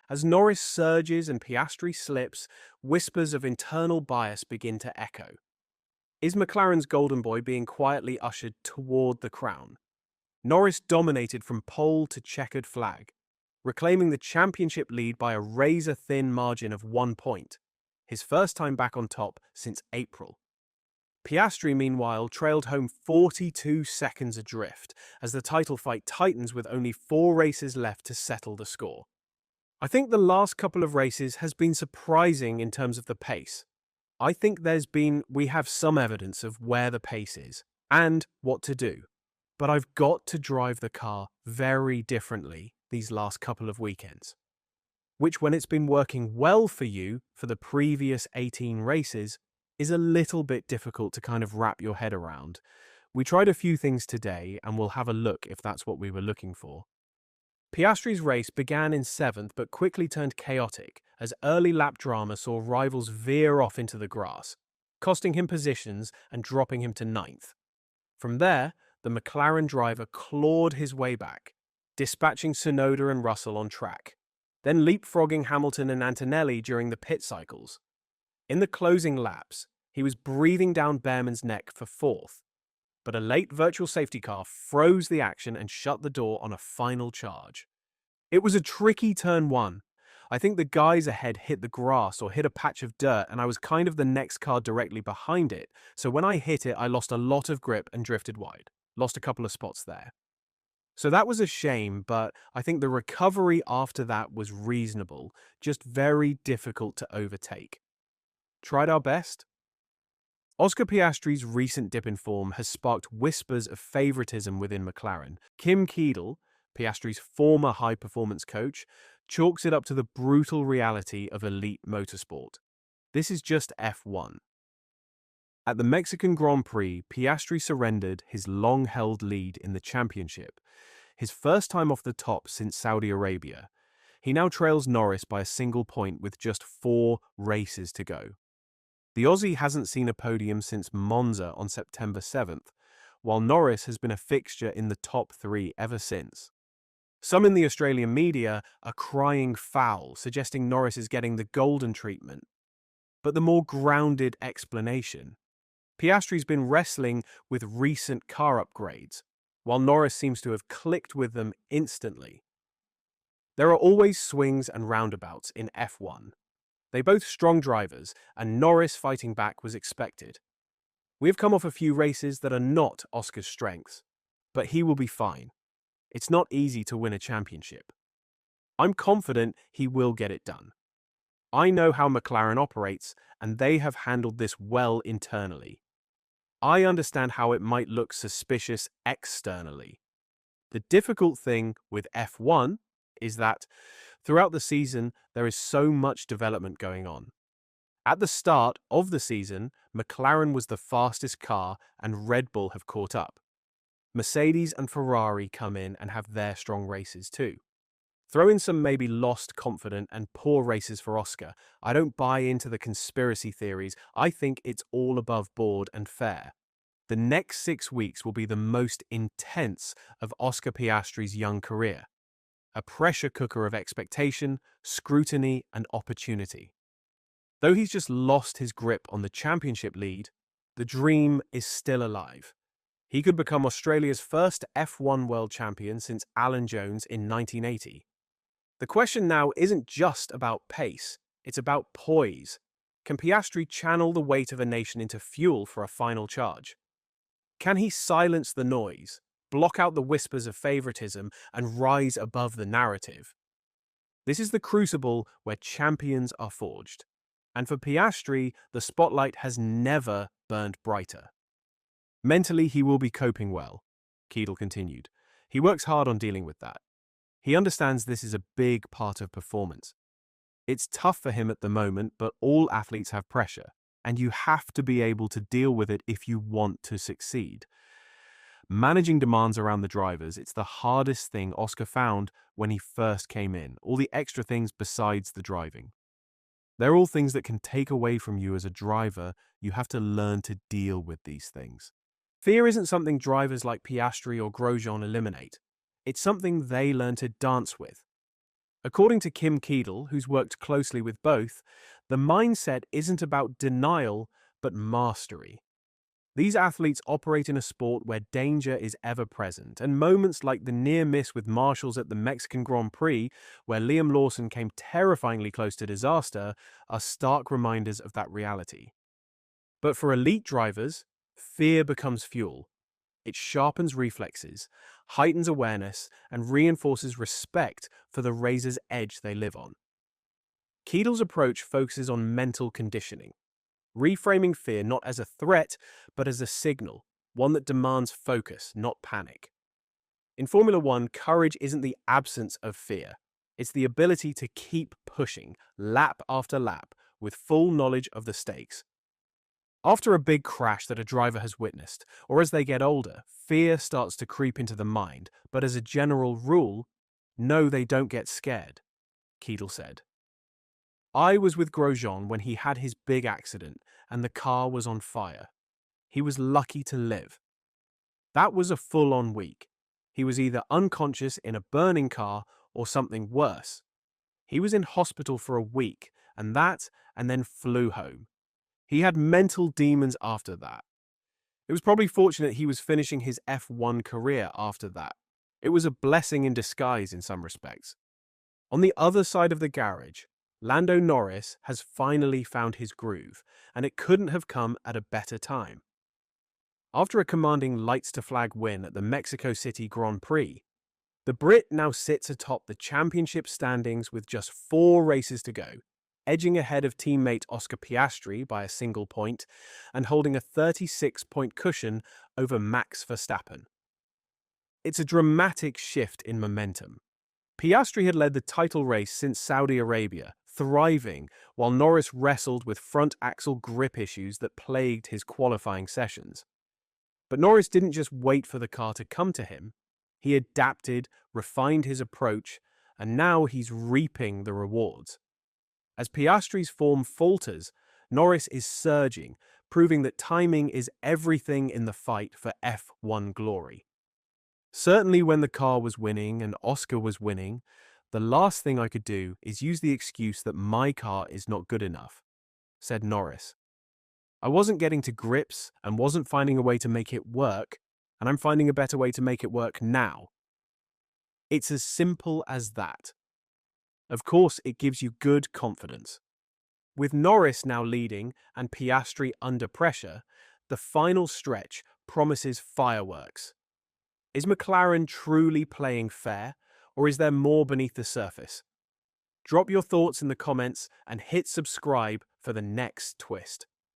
As Norris surges and Piastri slips, whispers of internal bias begin to echo. Is McLaren's golden boy being quietly ushered toward the crown? Norris dominated from pole to checkered flag, reclaiming the championship lead by a razor-thin margin of 1 point, his first time back on top since April. Piastri, meanwhile, trailed home 42 seconds adrift as the title fight tightens with only 4 races left to settle the score. I think the last couple of races has been surprising in terms of the pace. I think we have some evidence of where the pace is and what to do. But I've got to drive the car very differently these last couple of weekends. Which, when it's been working well for you for the previous 18 races, is a little bit difficult to kind of wrap your head around. We tried a few things today and we'll have a look if that's what we were looking for. Piastri's race began in 7th but quickly turned chaotic as early lap drama saw rivals veer off into the grass, costing him positions and dropping him to 9th. From there, the McLaren driver clawed his way back, dispatching Tsunoda and Russell on track, then leapfrogging Hamilton and Antonelli during the pit cycles. In the closing laps, he was breathing down Behrman's neck for 4th, but a late virtual safety car froze the action and shut the door on a final charge. It was a tricky turn 1. I think the guys ahead hit the grass or hit a patch of dirt and I was kind of the next car directly behind it, so when I hit it I lost a lot of grip and drifted wide. Lost a couple of spots there. So that was a shame, but I think the recovery after that was reasonable, just very difficult to overtake. Tried our best? Oscar Piastri's recent dip in form has sparked whispers of favoritism within McLaren. Kim Keedle, Piastri's former high-performance coach, chalks it up to the brutal reality of elite motorsport. This is just F1. At the Mexican Grand Prix, Piastri surrendered his long-held lead in the championship, his first time off the top since Saudi Arabia. He now trails Norris by a single point with just 4 races to go. The Aussie hasn't seen a podium since Monza on September 7th, while Norris has been a fixture in the top 3 ever since. Some in the Australian media are crying foul, suggesting Norris is getting the golden treatment. But the more grounded explanation: Piastri's been wrestling with recent car upgrades, while Norris seems to have clicked with them instantly. There are always swings and roundabouts in F1. They both strong drivers, and Norris fighting back was expected. We have come off a few races that are not Oscar's strengths, but he will be fine. It's not easy to win a championship. I'm confident he will get it done. I know how McLaren operates, and they have handled this well internally. I understand how it might look suspicious externally. The difficult thing with F1 is that throughout the season, there is so much development going on. At the start of the season, McLaren was the fastest car and Red Bull have caught up. Mercedes and Ferrari come in and have their strong races too. Throw in some maybe lost confidence and poor races for Oscar. I don't buy into the conspiracy theories. I think it's all above board and fair. The next 6 weeks will be the most intense of Oscar Piastri's young career. A pressure cooker of expectation, scrutiny, and opportunity. Though he's just lost his grip on the championship lead, the dream is still alive. He could become Australia's first F1 world champion since Alan Jones in 1980. The question now isn't just about pace, it's about poise. Can Piastri channel the weight of a nation into fuel for a final charge? Can he silence the noise, block out the whispers of favoritism, and rise above the narrative? This is the crucible where champions are forged. And for Piastri, the spotlight has never burned brighter. Mentally, he will be coping well, Keedle continued. He works hard on dealing with that. He understands this is a big part of performance. It's tough for him at the moment, but all athletes have pressure, and you have to be able to deal with it if you want to succeed. Managing demands around the drivers, it's the hardest thing Oscar found when he first came in, all the extra things besides the driving. They're all things that can take away from you as a driver. You have to learn to deal with these things. Fear isn't something drivers like Piastri or Grosjean eliminate. It's something they learn to dance with. According to Kim Keedle, who's worked closely with both, the mindset isn't about denial, but mastery. These athletes operate in a sport where danger is ever present, and moments like the near miss with marshals at the Mexican Grand Prix, where Liam Lawson came terrifyingly close to disaster, are stark reminders of that reality. But for elite drivers, fear becomes fuel. It sharpens reflexes, heightens awareness, and reinforces respect for the razor's edge they live on. Keedle's approach focuses on mental conditioning, reframing fear not as a threat, but as a signal, one that demands focus, not panic. In Formula One, courage isn't the absence of fear. It's the ability to keep pushing, lap after lap, with full knowledge of the stakes. After a big crash that a driver has witnessed, or as they get older, fear starts to creep into the mind, but as a general rule, no, they don't get scared, Keedle said. I was with Grosjean when he had his big accident and the car was on fire. He was lucky to live. That was a full-on week. He was either unconscious in a burning car or something worse. He was in hospital for a week, and then flew home. He had mental demons after that. It was probably fortunate he was finishing his F1 career after that. It was a blessing in disguise in some respects. On the other side of the garage, Lando Norris has finally found his groove, and it couldn't have come at a better time. After a commanding lights-to-flag win at the Mexico City Grand Prix, the Brit now sits atop the championship standings with just 4 races to go, edging ahead of teammate Oscar Piastri by a single point and holding a 36-point cushion over Max Verstappen. It's a dramatic shift in momentum. Piastri had led the title race since Saudi Arabia, thriving, while Norris wrestled with front axle grip issues that plagued his qualifying sessions. But Norris didn't just wait for the car to come to him. He adapted, refined his approach, and now he's reaping the rewards. As Piastri's form falters, Norris is surging, proving that timing is everything in the fight for F1 glory. Certainly when the car was winning and Oscar was winning, the last thing I could do is use the excuse that my car is not good enough, said Norris. I wasn't getting to grips and wasn't finding a way to make it work, and I'm finding a better way to make it work now. It's as simple as that. Of course, it gives you good confidence. With Norris now leading and Piastri under pressure, the final stretch promises fireworks. Is McLaren truly playing fair, or is there more beneath the surface? Drop your thoughts in the comments and hit subscribe for the next twist.